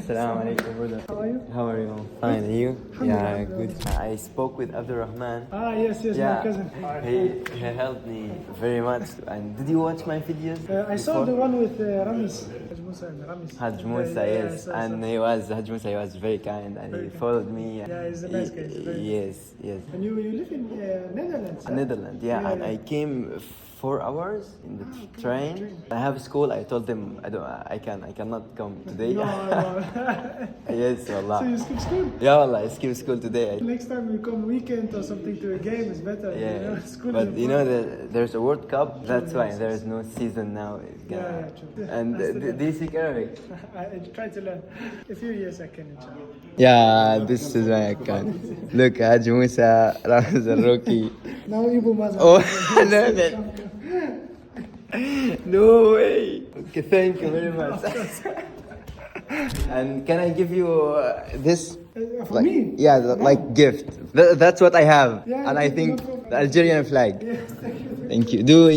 Assalamu alaikum, brother. How are you? How are you? Fine, and you? Yeah, Alhamdulillah. good. I spoke with Abdurrahman. Yes, my cousin. He helped me very much. And did you watch my videos? I saw the one with Ramis. Haj Musa and Ramis. Haj Musa, yes. And Haj Musa, he was very kind and he followed me. Yeah, he's a nice guy. He's a very Yes. And you live in Netherlands? Huh? Netherlands, yeah. And I came 4 hours in the train. I have school. I told them I cannot come today. No. Yes, wallah. So you skip school? Yeah, wallah, I skip school today. Next time you come weekend or something to a game is better. Yeah, You know? School but is you know important. there's a World Cup. That's why there is no season now. It's Yeah, true. And That's the do you speak Arabic? I try to learn. A few years I can, inshallah. Yeah, this is my account. Look, Haj Musa, Ramaz al-Roki. Now Ibu Mazhar. Oh, no. No way. Okay, thank you very much. And can I give you this? For me? Yeah, like gift. That's what I have. Yeah, And I no think problem. the Algerian flag. Yes, thank you. Thank you. Do